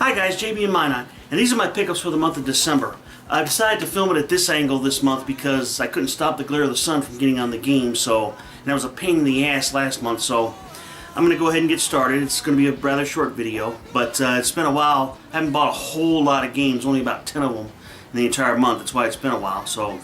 Hi guys, JB and Minot, and these are my pickups for the month of December. I decided to film it at this angle this month because I couldn't stop the glare of the sun from getting on the game, and that was a pain in the ass last month, so I'm going to go ahead and get started. It's going to be a rather short video, but it's been a while. I haven't bought a whole lot of games, only about 10 of them in the entire month. That's why it's been a while. So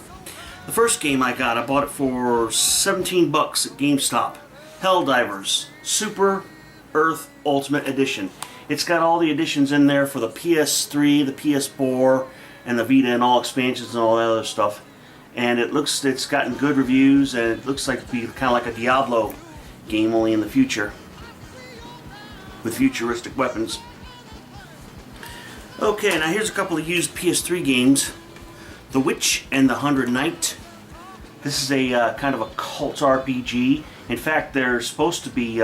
the first game I bought it for 17 bucks at GameStop. Helldivers Super Earth Ultimate Edition. It's got all the editions in there for the PS3, the PS4, and the Vita, and all expansions and all that other stuff. And it's gotten good reviews, and it looks like it'd be kind of like a Diablo game, only in the future, with futuristic weapons. Okay, now here's a couple of used PS3 games. The Witch and the 100 Knight. This is a kind of a cult RPG. In fact, they're supposed to be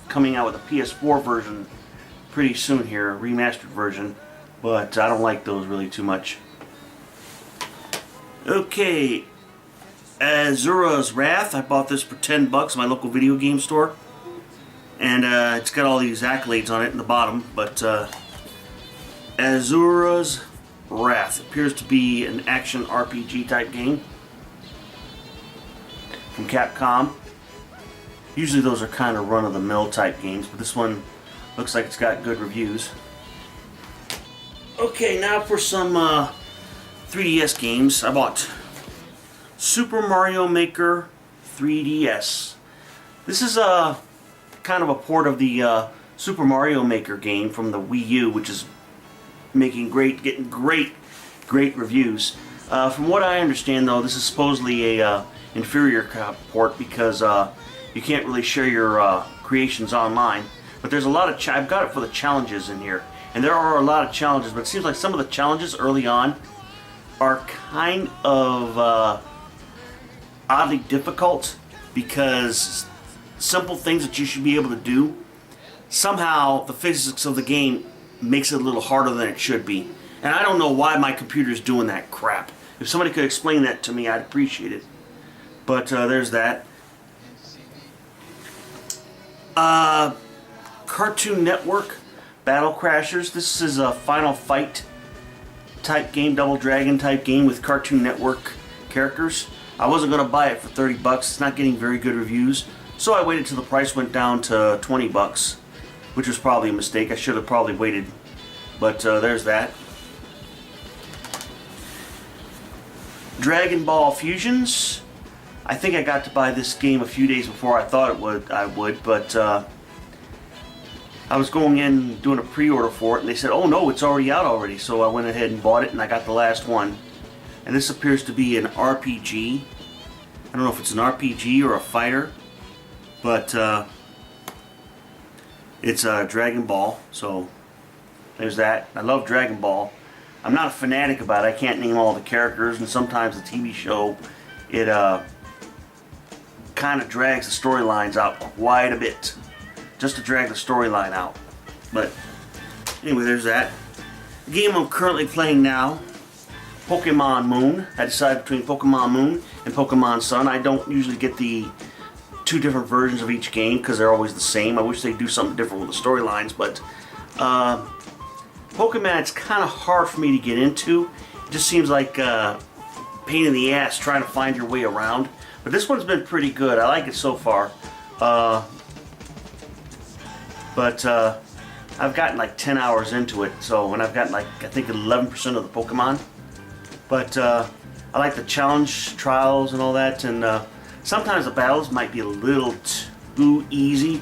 coming out with a PS4 version pretty soon here, a remastered version, but I don't like those really too much. Okay, Asura's Wrath. I bought this for 10 bucks at my local video game store, and it's got all these accolades on it in the bottom, but Asura's Wrath appears to be an action RPG type game from Capcom. Usually those are kind of run-of-the-mill type games, but this one looks like it's got good reviews. Okay, now for some 3DS games. I bought Super Mario Maker 3DS. This is a kind of a port of the Super Mario Maker game from the Wii U, which is getting great reviews. From what I understand, though, this is supposedly a inferior port because you can't really share your creations online. But there's a lot of I've got it for the challenges in here, and there are a lot of challenges. But it seems like some of the challenges early on are kind of oddly difficult, because simple things that you should be able to do, somehow the physics of the game makes it a little harder than it should be. And I don't know why my computer's doing that crap. If somebody could explain that to me, I'd appreciate it. But there's that. Cartoon Network Battle Crashers. This is a Final Fight type game, Double Dragon type game with Cartoon Network characters. I wasn't going to buy it for 30 bucks. It's not getting very good reviews, so I waited till the price went down to 20 bucks, which was probably a mistake. I should have probably waited, but there's that. Dragon Ball Fusions. I think I got to buy this game a few days before I thought I would, but I was going in doing a pre-order for it, and they said, oh no, it's already out already. So I went ahead and bought it, and I got the last one. And this appears to be an RPG. I don't know if it's an RPG or a fighter, but it's Dragon Ball, so there's that. I love Dragon Ball. I'm not a fanatic about it. I can't name all the characters, and sometimes the TV show, it kind of drags the storylines out quite a bit, just to drag the storyline out. But anyway, there's that. The game I'm currently playing now, Pokemon Moon. I decided between Pokemon Moon and Pokemon Sun. I don't usually get the two different versions of each game because they're always the same. I wish they'd do something different with the storylines, but Pokemon, it's kind of hard for me to get into. It just seems like pain in the ass trying to find your way around. But this one's been pretty good. I like it so far. But I've gotten like 10 hours into it, and I've gotten like, I think, 11% of the Pokemon. But I like the challenge trials and all that, and sometimes the battles might be a little too easy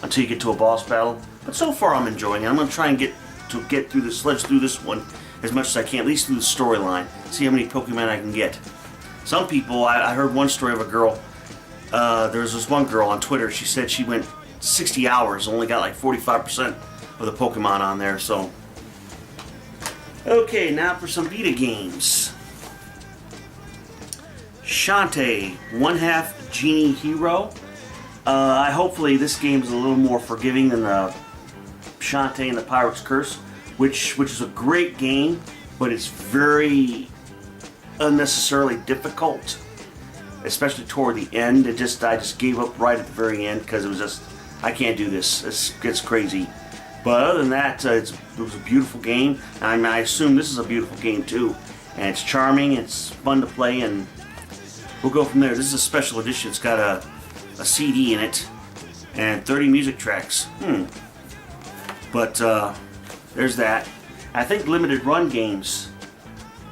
until you get to a boss battle. But so far I'm enjoying it. I'm going to try and get through this, sledge through this one as much as I can, at least through the storyline. See how many Pokemon I can get. Some people, I heard one story of a girl, there was this one girl on Twitter, she said she went 60 hours, only got like 45% of the Pokemon on there, so. Okay, now for some Vita games. Shantae, One Half Genie Hero. Hopefully this game is a little more forgiving than the Shantae and the Pirate's Curse, which is a great game, but it's very unnecessarily difficult, especially toward the end. I just gave up right at the very end because it was just, I can't do this. It gets crazy. But other than that, it was a beautiful game. I mean, I assume this is a beautiful game too. And it's charming, it's fun to play, and we'll go from there. This is a special edition. It's got a CD in it and 30 music tracks. But there's that. I think Limited Run Games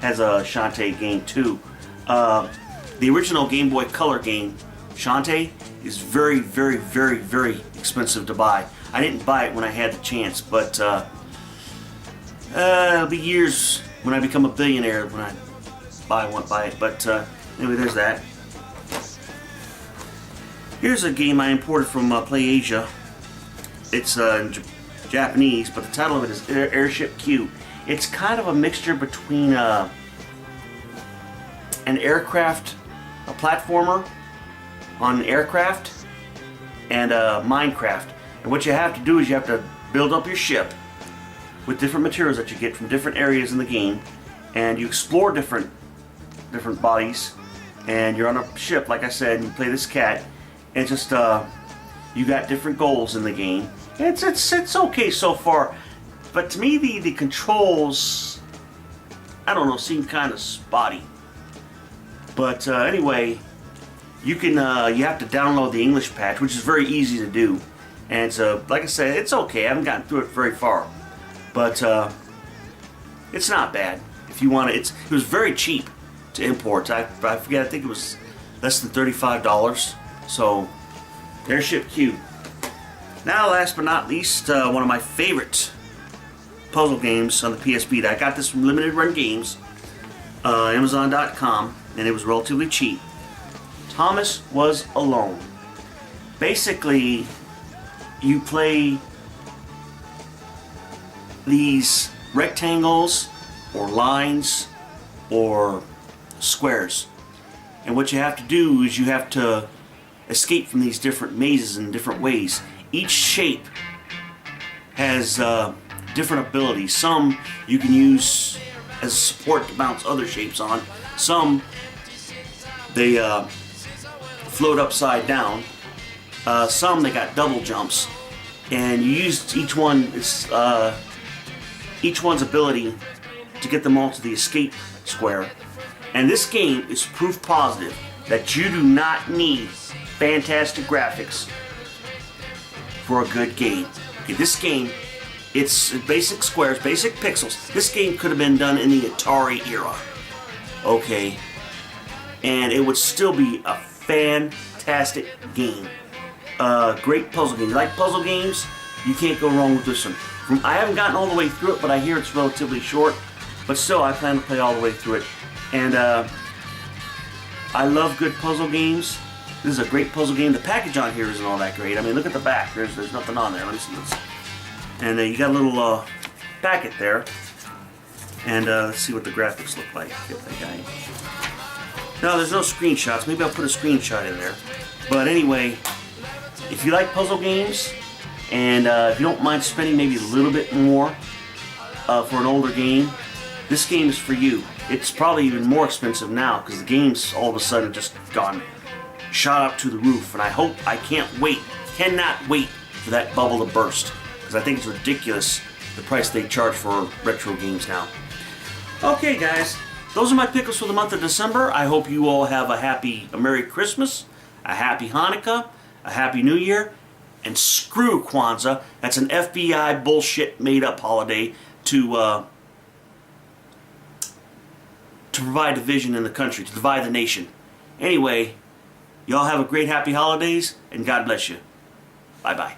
has a Shantae game too. The original Game Boy Color game, Shantae, is very, very, very, very expensive to buy. I didn't buy it when I had the chance, but it'll be years when I become a billionaire when I buy it. But anyway, there's that. Here's a game I imported from PlayAsia. It's in Japanese, but the title of it is Airship Q. It's kind of a mixture between an aircraft, a platformer on an aircraft, and Minecraft. And what you have to do is you have to build up your ship with different materials that you get from different areas in the game, and you explore different bodies, and you're on a ship, like I said, and you play this cat. And it's just you got different goals in the game. It's okay so far, but to me the controls, I don't know, seem kind of spotty. But anyway, you can you have to download the English patch, which is very easy to do. And so, like I said, it's okay. I haven't gotten through it very far, but it's not bad. If you want it, it was very cheap to import. I forget. I think it was less than $35. So, Airship Q. Now, last but not least, one of my favorite puzzle games on the PS Vita. I got this from Limited Run Games, Amazon.com, and it was relatively cheap. Thomas Was Alone. Basically, you play these rectangles or lines or squares, and what you have to do is you have to escape from these different mazes in different ways. Each shape has different abilities. Some you can use as support to bounce other shapes on. Some they float upside down. Some they got double jumps, and you use each one's ability to get them all to the escape square. And this game is proof positive that you do not need fantastic graphics for a good game. Okay, this game, it's basic squares, basic pixels. This game could have been done in the Atari era. Okay, and it would still be a fantastic game. Great puzzle game. You like puzzle games? You can't go wrong with this one. I haven't gotten all the way through it, but I hear it's relatively short. But still, I plan to play all the way through it. And I love good puzzle games. This is a great puzzle game. The package on here isn't all that great. I mean, look at the back. There's nothing on there. Let me see this. And you got a little packet there. And let's see what the graphics look like. Get that guy. No, there's no screenshots. Maybe I'll put a screenshot in there. But anyway, if you like puzzle games, and if you don't mind spending maybe a little bit more for an older game, this game is for you. It's probably even more expensive now because the game's all of a sudden just shot up to the roof. And I cannot wait for that bubble to burst, because I think it's ridiculous the price they charge for retro games now. Okay, guys, those are my pickles for the month of December. I hope you all have a Merry Christmas, a Happy Hanukkah, a Happy New Year, and screw Kwanzaa. That's an FBI bullshit made-up holiday to provide division in the country, to divide the nation. Anyway, y'all have a great happy holidays, and God bless you. Bye-bye.